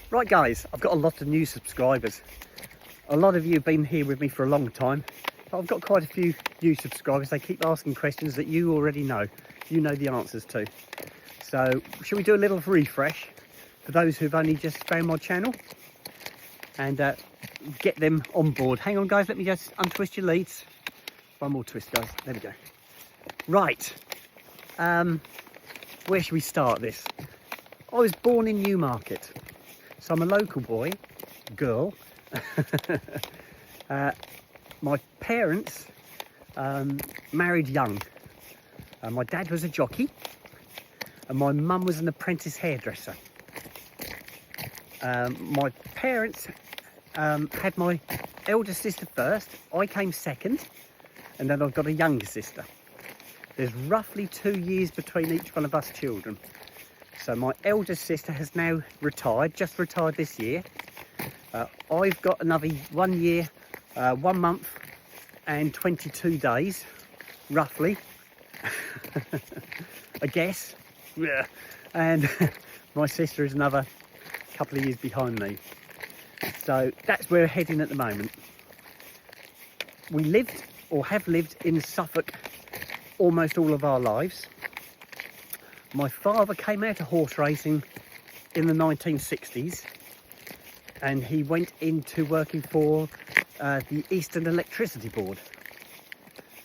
Right guys, I've got a lot of new subscribers. A lot of you have been here with me for a long time, but I've got quite a few new subscribers. They keep asking questions that you already know. You know the answers to. So, shall we do a little refresh for those who've only just found my channel? And get them on board. Hang on guys, let me just untwist your leads. One more twist guys, there we go. Right, where should we start this? I was born in Newmarket, so I'm a local boy, girl. My parents married young. My dad was a jockey and my mum was an apprentice hairdresser. My parents had my elder sister first, I came second, and then I've got a younger sister. There's roughly 2 years between each one of us children. So my eldest sister has now retired, just retired this year. I've got another 1 year, 1 month and 22 days, roughly, I guess. Yeah. And my sister is another couple of years behind me. So that's where we're heading at the moment. We lived, or have lived, in Suffolk almost all of our lives. My father came out of horse racing in the 1960s and he went into working for the Eastern Electricity Board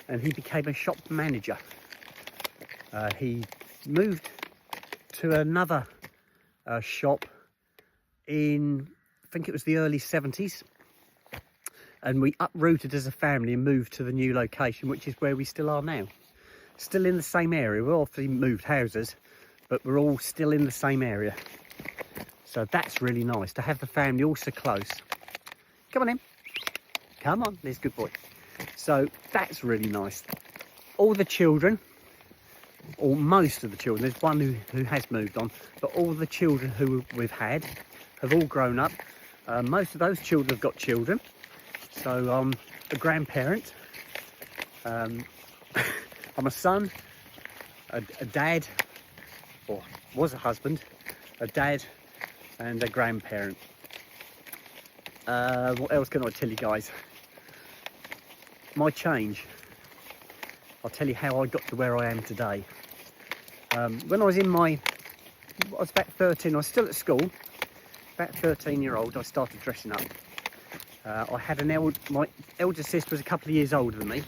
and he became a shop manager. He moved to another shop in, I think it was the early 70s, and we uprooted as a family and moved to the new location, which is where we still are now. Still in the same area. We've obviously moved houses, but we're all still in the same area. So that's really nice to have the family all so close. Come on in. Come on, there's a good boy. So that's really nice. All the children, or most of the children, there's one who has moved on, but all the children who we've had have all grown up. Most of those children have got children. So I'm a grandparent. I'm a son, a dad, or was a husband, a dad, and a grandparent. What else can I tell you guys? My change. I'll tell you how I got to where I am today. When I was about 13, I was still at school, about 13-year-old, I started dressing up. I had my elder sister was a couple of years older than me,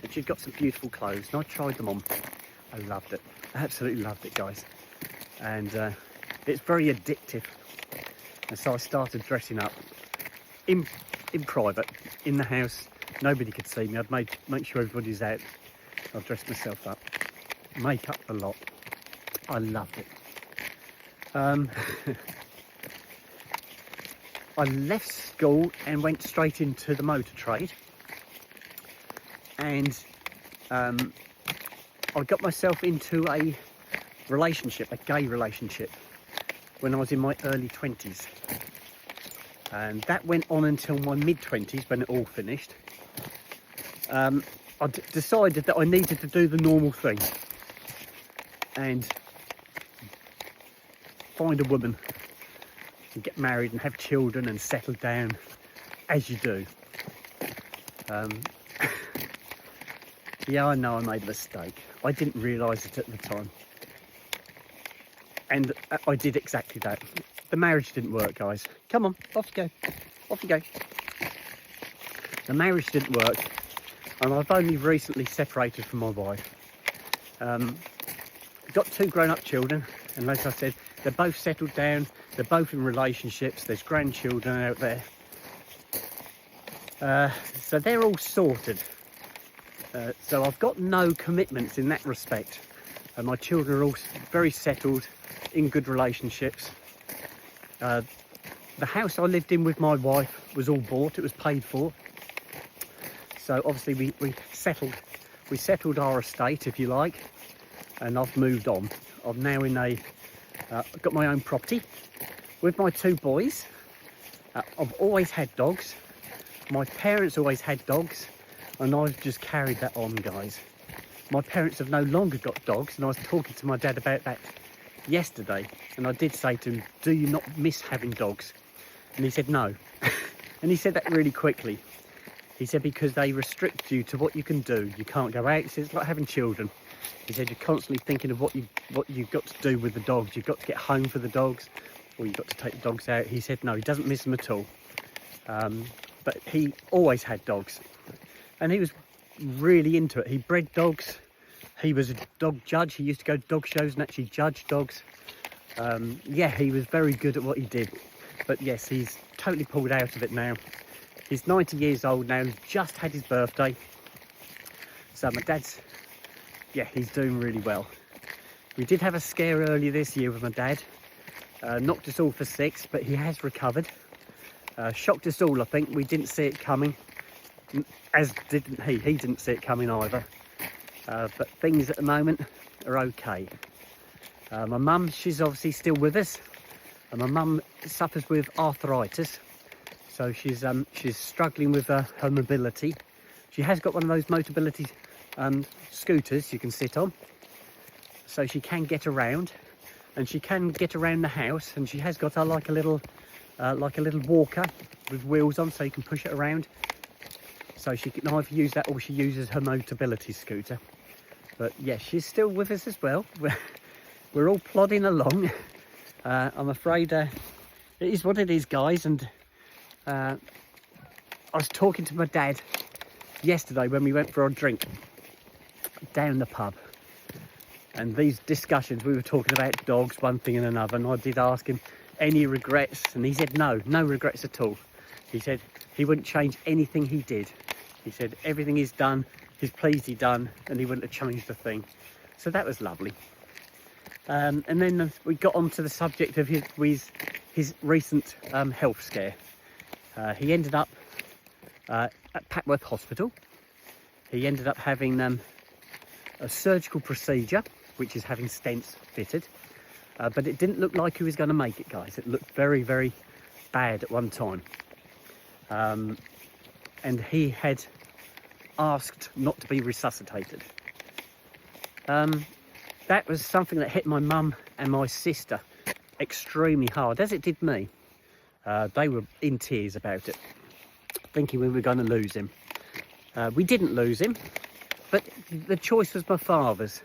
and she'd got some beautiful clothes, and I tried them on. I loved it, absolutely loved it, guys. And it's very addictive. And so I started dressing up in private, in the house. Nobody could see me. I'd make sure everybody's out. I'd dress myself up, make up a lot. I loved it. I left school and went straight into the motor trade. And I got myself into a relationship, a gay relationship, when I was in my early 20s. And that went on until my mid-20s, when it all finished. I decided that I needed to do the normal thing and find a woman and get married and have children and settle down, as you do. Yeah, I know I made a mistake. I didn't realise it at the time. And I did exactly that. The marriage didn't work, guys. Come on, off you go. Off you go. The marriage didn't work, and I've only recently separated from my wife. Got 2 grown-up children, and as I said, they're both settled down, they're both in relationships, there's grandchildren out there. So they're all sorted. So I've got no commitments in that respect. And my children are all very settled, in good relationships. The house I lived in with my wife was all bought, it was paid for. So obviously we settled our estate, if you like, and I've moved on. I'm now in I've got my own property with my 2 boys. I've always had dogs. My parents always had dogs, and I've just carried that on, guys. My parents have no longer got dogs, and I was talking to my dad about that yesterday, and I did say to him, do you not miss having dogs? And he said no. And he said that really quickly. He said because they restrict you to what you can do. You can't go out. He said it's like having children. He said you're constantly thinking of what you've got to do with the dogs. You've got to get home for the dogs, or you've got to take the dogs out. He said no, he doesn't miss them at all. But he always had dogs, and he was really into it. He bred dogs. He was a dog judge. He used to go to dog shows and actually judge dogs. Yeah, he was very good at what he did. But yes, he's totally pulled out of it now. He's 90 years old now, just had his birthday. So my dad's, yeah, he's doing really well. We did have a scare earlier this year with my dad. Knocked us all for 6, but he has recovered. Shocked us all, I think. We didn't see it coming, as didn't he. He didn't see it coming either. But things at the moment are okay. My mum, she's obviously still with us. And my mum suffers with arthritis. So she's struggling with her mobility. She has got one of those Motability scooters you can sit on, so she can get around, and she can get around the house. And she has got like a little walker with wheels on, so you can push it around. So she can either use that or she uses her Motability scooter. But yeah, she's still with us as well. We're all plodding along. I'm afraid it is what it is, guys. And I was talking to my dad yesterday when we went for a drink down the pub, and these discussions, we were talking about dogs, one thing and another, and I did ask him any regrets, and he said no regrets at all. He said he wouldn't change anything he did. He said everything he's done, he's pleased he done, and he wouldn't have changed a thing. So that was lovely. And then we got on to the subject of his recent health scare. He ended up at Papworth Hospital. He ended up having a surgical procedure, which is having stents fitted. But it didn't look like he was going to make it, guys. It looked very, very bad at one time. And he had asked not to be resuscitated. That was something that hit my mum and my sister extremely hard, as it did me. They were in tears about it, thinking we were going to lose him. We didn't lose him, but the choice was my father's.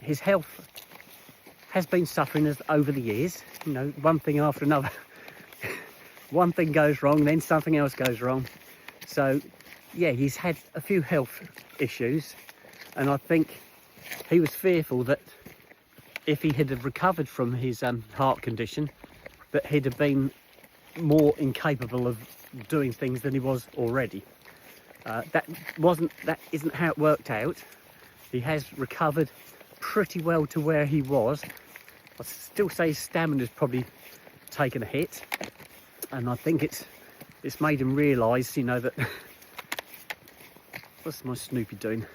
His health has been suffering over the years, you know, one thing after another. One thing goes wrong, then something else goes wrong. So yeah, he's had a few health issues, and I think he was fearful that if he had recovered from his heart condition, that he'd have been more incapable of doing things than he was already. That isn't how it worked out. He has recovered pretty well to where he was. I still say his stamina's probably taken a hit, and I think it's made him realise, you know, that what's my Snoopy doing?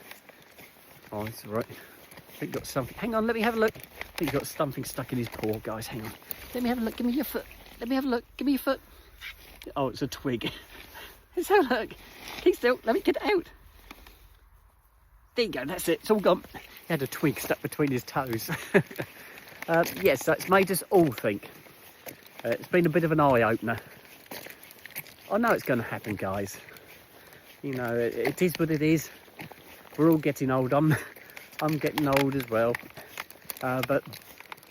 Oh, it's all right. I think got something. Hang on, let me have a look. I think he's got something stuck in his paw, guys. Hang on. Let me have a look. Give me your foot. Let me have a look. Give me your foot. Oh, it's a twig. Let's have a look. Keep still. Let me get it out. There you go. That's it. It's all gone. He had a twig stuck between his toes. Yes, so it's made us all think. It's been a bit of an eye-opener. I know it's going to happen, guys. You know, it is what it is. We're all getting old. I'm getting old as well. But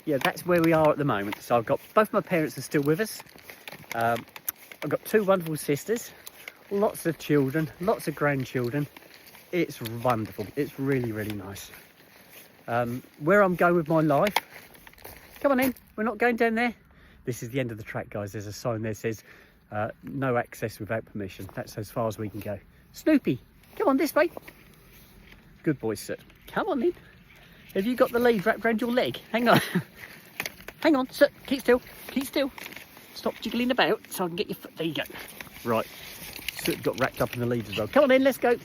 yeah, that's where we are at the moment. So I've got both my parents are still with us. I've got 2 wonderful sisters, lots of children, lots of grandchildren. It's wonderful. It's really, really nice. Where I'm going with my life. Come on in. We're not going down there. This is the end of the track, guys. There's a sign there that says no access without permission. That's as far as we can go. Snoopy, come on this way. Good boy, sir. Come on in. Have you got the lead wrapped around your leg? Hang on. Hang on, sir. Keep still. Keep still. Stop jiggling about so I can get your foot. There you go. Right. Soot got wrapped up in the lead as well. Come on in, let's go.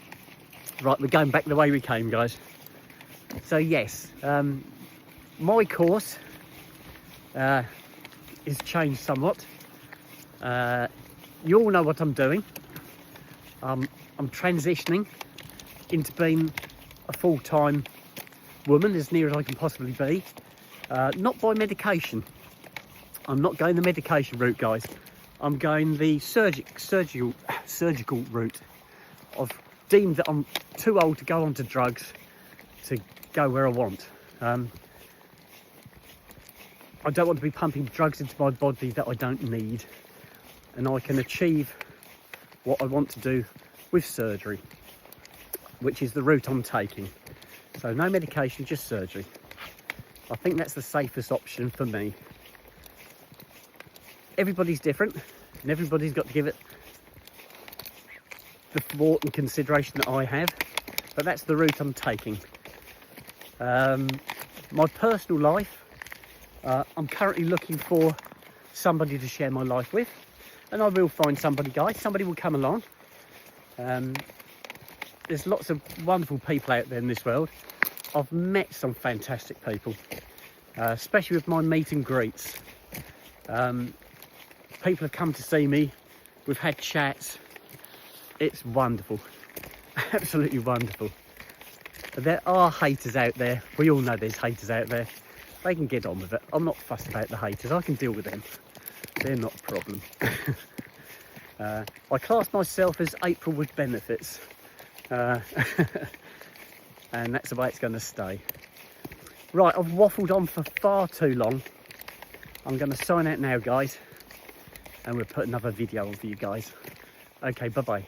Right, we're going back the way we came, guys. So yes, my course is changed somewhat. You all know what I'm doing. I'm transitioning into being a full-time woman, as near as I can possibly be. not by medication. I'm not going the medication route, guys. I'm going the surgical route. I've deemed that I'm too old to go onto drugs to go where I want. I don't want to be pumping drugs into my body that I don't need, and I can achieve what I want to do with surgery, which is the route I'm taking. So no medication, just surgery. I think that's the safest option for me. Everybody's different, and everybody's got to give it the thought and consideration that I have, but that's the route I'm taking. My personal life, I'm currently looking for somebody to share my life with, and I will find somebody, guys. Somebody will come along. There's lots of wonderful people out there in this world. I've met some fantastic people, especially with my meet and greets. People have come to see me, we've had chats. It's wonderful, absolutely wonderful. But there are haters out there. We all know there's haters out there. They can get on with it. I'm not fussed about the haters. I can deal with them. They're not a problem. I class myself as April with benefits. And that's the way it's going to stay. Right, I've waffled on for far too long. I'm going to sign out now, guys. And we'll put another video on for you guys. Okay, bye-bye.